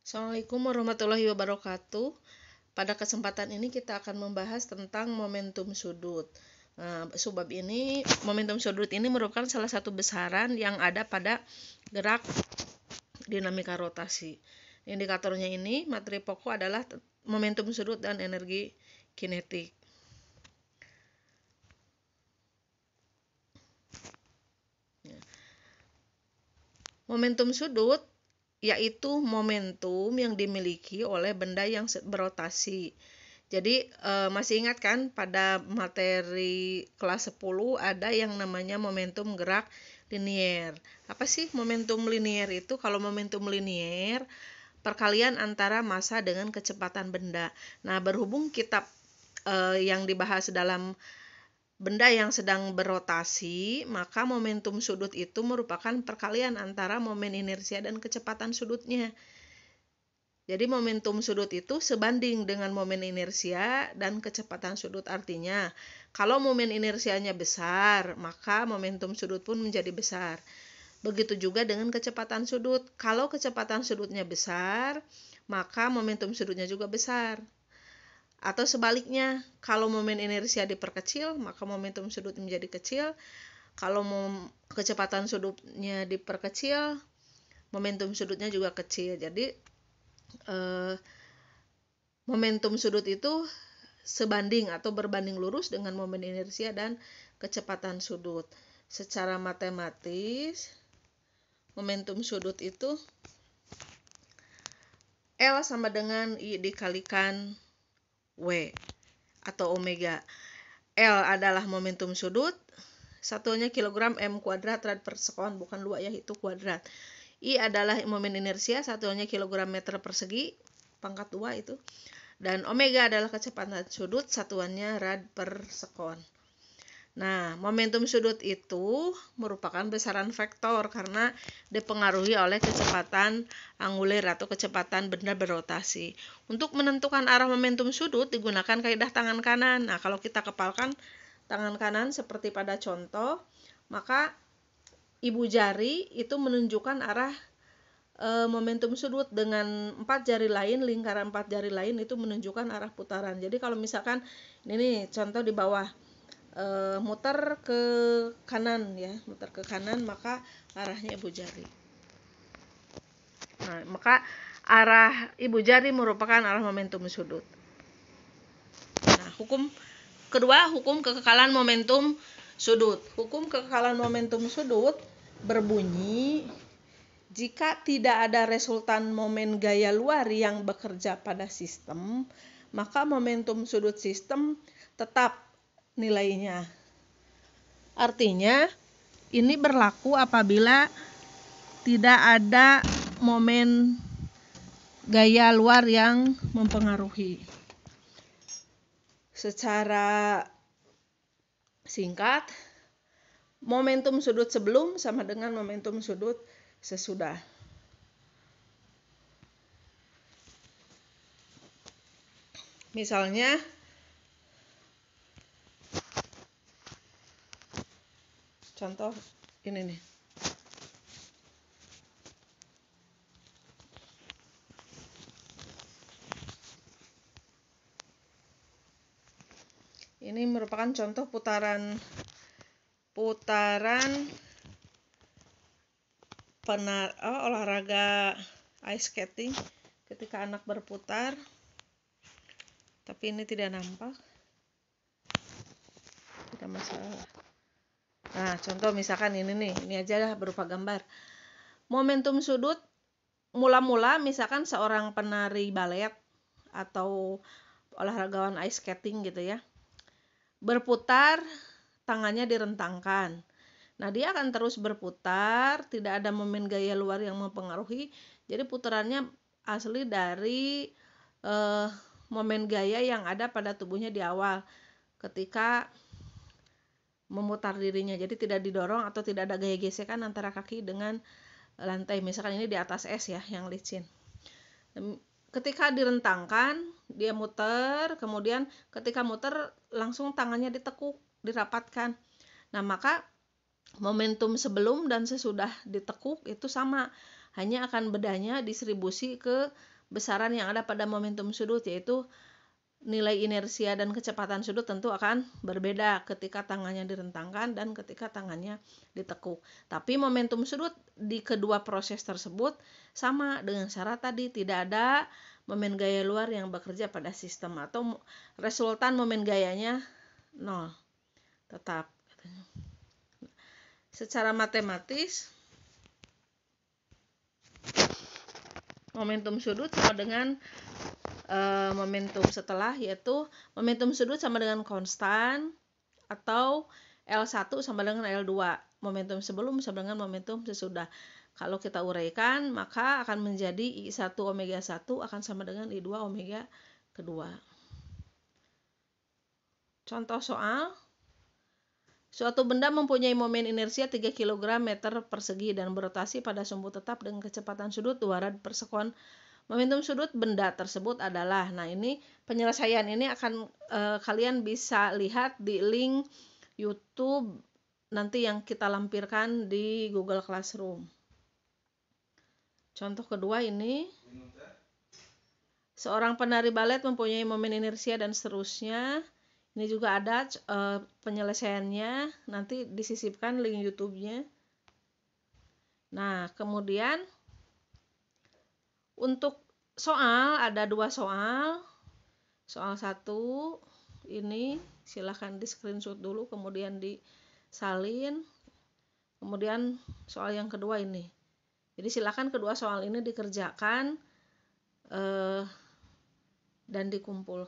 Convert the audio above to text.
Assalamualaikum warahmatullahi wabarakatuh. Pada kesempatan ini kita akan membahas tentang momentum sudut. Momentum sudut ini merupakan salah satu besaran yang ada pada gerak dinamika rotasi. Indikatornya ini, materi pokok adalah momentum sudut dan energi kinetik. Momentum sudut yaitu momentum yang dimiliki oleh benda yang berotasi. Jadi masih ingat kan pada materi kelas 10 ada yang namanya momentum gerak linier. Apa sih momentum linier itu? Kalau momentum linier perkalian antara massa dengan kecepatan benda. Nah, berhubung kitab yang dibahas dalam benda yang sedang berotasi, maka momentum sudut itu merupakan perkalian antara momen inersia dan kecepatan sudutnya. Jadi momentum sudut itu sebanding dengan momen inersia dan kecepatan sudut. Artinya, kalau momen inersianya besar, maka momentum sudut pun menjadi besar. Begitu juga dengan kecepatan sudut. Kalau kecepatan sudutnya besar, maka momentum sudutnya juga besar. Atau sebaliknya, kalau momen inersia diperkecil, maka momentum sudut menjadi kecil. Kalau kecepatan sudutnya diperkecil, momentum sudutnya juga kecil. Jadi momentum sudut itu sebanding atau berbanding lurus dengan momen inersia dan kecepatan sudut. Secara matematis, momentum sudut itu L sama dengan I dikalikan W atau omega. L adalah momentum sudut, satuannya kilogram M kuadrat rad per sekon, bukan luas ya, itu kuadrat. I adalah momen inersia, satuannya kilogram meter persegi, pangkat 2 itu. Dan omega adalah kecepatan sudut, satuannya rad per sekon. Nah, momentum sudut itu merupakan besaran vektor karena dipengaruhi oleh kecepatan angulir atau kecepatan benda berotasi. Untuk menentukan arah momentum sudut digunakan kaidah tangan kanan. Nah, kalau kita kepalkan tangan kanan seperti pada contoh, maka ibu jari itu menunjukkan arah momentum sudut, dengan 4 jari lain, lingkaran 4 jari lain itu menunjukkan arah putaran. Jadi kalau misalkan ini contoh di bawah, muter ke kanan ya, muter ke kanan, maka arahnya ibu jari. Nah, maka arah ibu jari merupakan arah momentum sudut. Nah, hukum kedua, hukum kekekalan momentum sudut. Hukum kekekalan momentum sudut berbunyi, jika tidak ada resultan momen gaya luar yang bekerja pada sistem, maka momentum sudut sistem tetap nilainya. Artinya, ini berlaku apabila tidak ada momen gaya luar yang mempengaruhi. Secara singkat, momentum sudut sebelum sama dengan momentum sudut sesudah. Misalnya, contoh ini nih. Ini merupakan contoh putaran olahraga ice skating ketika anak berputar, tapi ini tidak nampak, tidak masalah. Nah, contoh misalkan ini nih, ini aja lah berupa gambar. Momentum sudut mula-mula misalkan seorang penari balet atau olahragawan ice skating gitu ya, berputar, tangannya direntangkan. Nah, dia akan terus berputar, tidak ada momen gaya luar yang mempengaruhi. Jadi putarannya asli dari momen gaya yang ada pada tubuhnya di awal ketika memutar dirinya. Jadi tidak didorong atau tidak ada gaya gesekan antara kaki dengan lantai. Misalkan ini di atas es ya, yang licin. Ketika direntangkan, dia muter, kemudian ketika muter langsung tangannya ditekuk, dirapatkan. Nah, maka momentum sebelum dan sesudah ditekuk itu sama, hanya akan bedanya distribusi ke besaran yang ada pada momentum sudut, yaitu nilai inersia dan kecepatan sudut tentu akan berbeda ketika tangannya direntangkan dan ketika tangannya ditekuk. Tapi momentum sudut di kedua proses tersebut sama dengan syarat tadi, tidak ada momen gaya luar yang bekerja pada sistem atau resultan momen gayanya 0 tetap. Secara matematis momentum sudut sama dengan momentum setelah, yaitu momentum sudut sama dengan konstan atau L1 sama dengan L2, momentum sebelum sama dengan momentum sesudah. Kalau kita uraikan, maka akan menjadi I1 omega 1 akan sama dengan I2 omega kedua. Contoh soal, suatu benda mempunyai momen inersia 3 kg meter persegi dan berotasi pada sumbu tetap dengan kecepatan sudut 2 rad per sekon. Momentum sudut benda tersebut adalah, nah ini penyelesaian ini akan kalian bisa lihat di link YouTube nanti yang kita lampirkan di Google Classroom. Contoh kedua ini, seorang penari balet mempunyai momen inersia dan seterusnya. Ini juga ada penyelesaiannya, nanti disisipkan link YouTube-nya. Nah, kemudian untuk soal ada 2 soal. Soal 1 ini silahkan di screenshot dulu kemudian disalin. Kemudian soal yang kedua ini. Jadi silahkan kedua soal ini dikerjakan dan dikumpulkan.